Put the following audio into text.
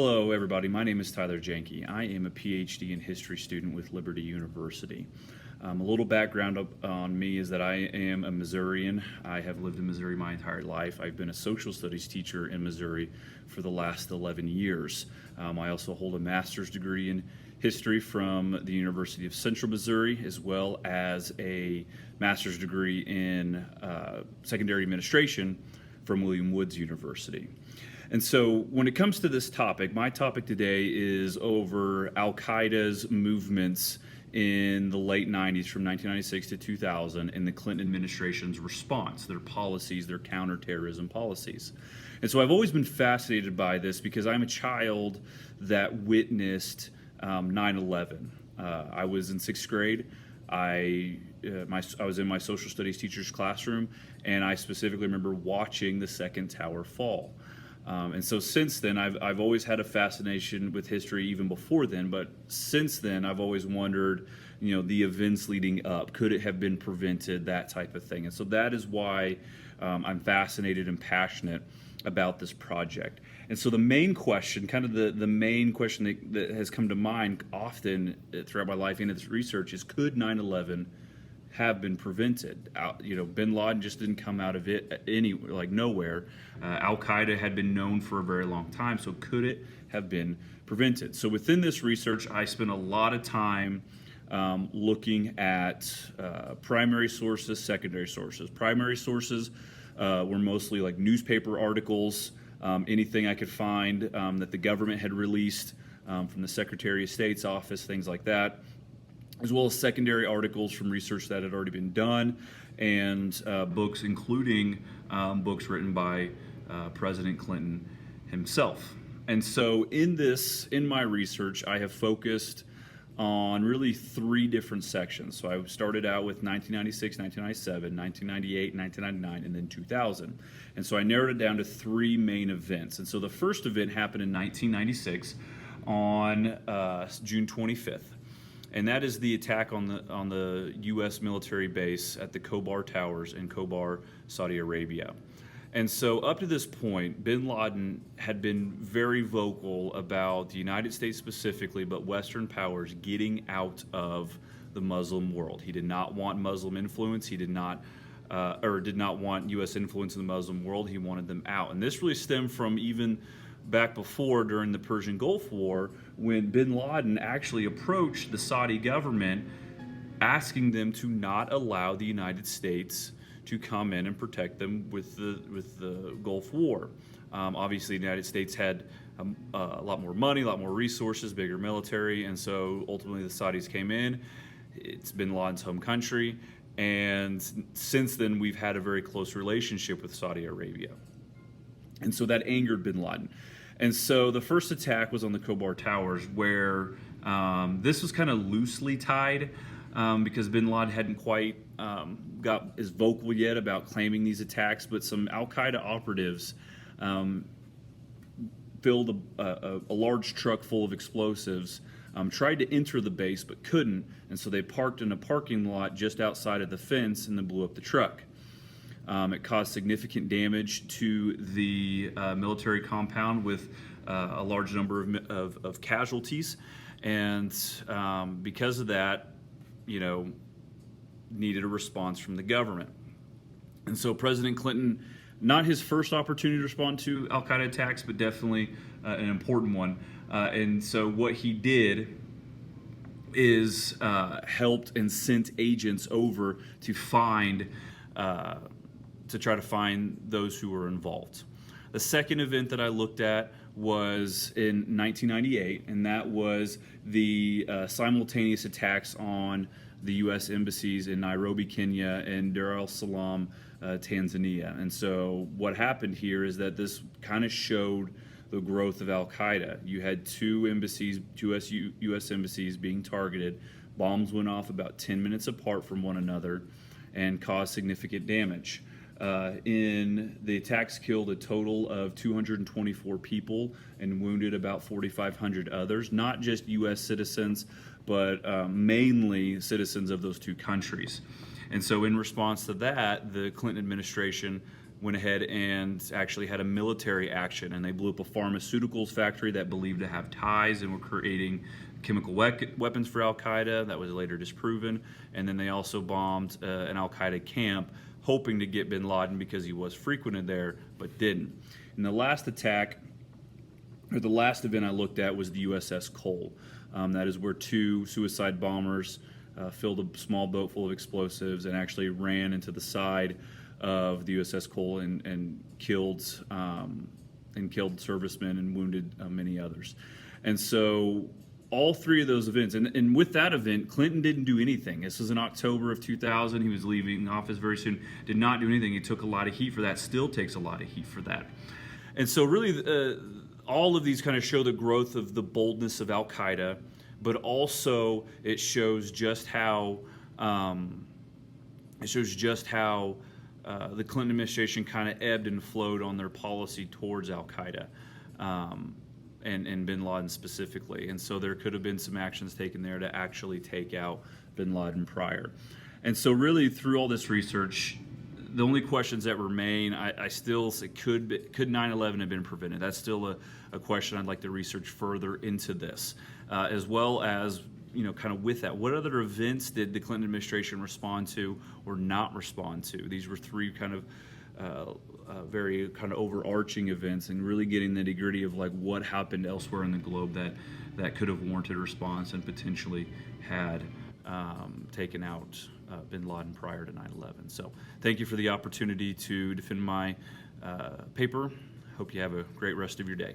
Hello, everybody. My name is Tyler Janke. I am a PhD in history student with Liberty University. A little background on me is that I am a Missourian. I have lived in Missouri my entire life. I've been a social studies teacher in Missouri for the last 11 years. I also hold a master's degree in history from the University of Central Missouri, as well as a master's degree in secondary administration from William Woods University. And so when it comes to this topic, my topic today is over Al-Qaeda's movements in the late 90s from 1996 to 2000 and the Clinton administration's response, their policies, their counterterrorism policies. And so I've always been fascinated by this because I'm a child that witnessed 9/11. I was in sixth grade. I was in my social studies teacher's classroom, and I specifically remember watching the second tower fall. And so since then, I've always had a fascination with history even before then, but since then, I've always wondered, the events leading up, could it have been prevented, that type of thing. And so that is why I'm fascinated and passionate about this project. And so the main question, kind of the main question that has come to mind often throughout my life into this research is, could 9/11 have been prevented? Bin Laden just didn't come out of it nowhere. Al-Qaeda had been known for a very long time, so could it have been prevented? So within this research, I spent a lot of time looking at primary sources, secondary sources. Primary sources were mostly like newspaper articles, anything I could find that the government had released from the Secretary of State's office, things like that, as well as secondary articles from research that had already been done, and books, including books written by President Clinton himself. And so in my research, I have focused on really three different sections. So I started out with 1996, 1997, 1998, 1999, and then 2000. And so I narrowed it down to three main events. And so the first event happened in 1996 on June 25th. And that is the attack on the U.S. military base at the Khobar Towers in Khobar, Saudi Arabia. And so up to this point, bin Laden had been very vocal about the United States specifically, but Western powers getting out of the Muslim world. He did not want Muslim influence. He did not want U.S. influence in the Muslim world. He wanted them out. And this really stemmed from even back before, during the Persian Gulf War, when bin Laden actually approached the Saudi government asking them to not allow the United States to come in and protect them with the Gulf War. Obviously, the United States had a lot more money, a lot more resources, bigger military, and so ultimately the Saudis came in. It's bin Laden's home country, and since then we've had a very close relationship with Saudi Arabia. And so that angered bin Laden. And so the first attack was on the Khobar Towers, where this was kind of loosely tied because bin Laden hadn't quite got as vocal yet about claiming these attacks, but some Al-Qaeda operatives filled a large truck full of explosives, tried to enter the base but couldn't, and so they parked in a parking lot just outside of the fence and then blew up the truck. It caused significant damage to the military compound with a large number of casualties, and because of that, needed a response from the government. And so President Clinton, not his first opportunity to respond to Al-Qaeda attacks, but definitely an important one. And so what he did is helped and sent agents over to try to find those who were involved. The second event that I looked at was in 1998, and that was the simultaneous attacks on the U.S. embassies in Nairobi, Kenya, and Dar es Salaam, Tanzania. And so what happened here is that this kind of showed the growth of Al-Qaeda. You had two U.S. embassies being targeted. Bombs went off about 10 minutes apart from one another and caused significant damage. The attacks killed a total of 224 people and wounded about 4,500 others, not just U.S. citizens, but mainly citizens of those two countries. And so in response to that, the Clinton administration went ahead and actually had a military action, and they blew up a pharmaceuticals factory that believed to have ties and were creating chemical weapons for Al-Qaeda. That was later disproven. And then they also bombed an Al-Qaeda camp, hoping to get bin Laden because he was frequented there, but didn't. And the last attack, or the last event I looked at, was the USS Cole. That is where two suicide bombers filled a small boat full of explosives and actually ran into the side of the USS Cole and killed servicemen and wounded many others. And so all three of those events, and with that event, Clinton didn't do anything. This was in October of 2000. He was leaving office very soon. Did not do anything. He took a lot of heat for that. Still takes a lot of heat for that. And so really, all of these kind of show the growth of the boldness of Al-Qaeda, but also it shows just how the Clinton administration kind of ebbed and flowed on their policy towards Al-Qaeda. And bin Laden specifically. And so there could have been some actions taken there to actually take out bin Laden prior. And so really through all this research, the only questions that remain, I still say, could 9/11 have been prevented? That's still a question I'd like to research further into this, as well as, kind of with that, what other events did the Clinton administration respond to or not respond to? These were three kind of very kind of overarching events, and really getting the nitty-gritty of like what happened elsewhere in the globe that could have warranted a response and potentially had taken out bin Laden prior to 9/11. So thank you for the opportunity to defend my paper. Hope you have a great rest of your day.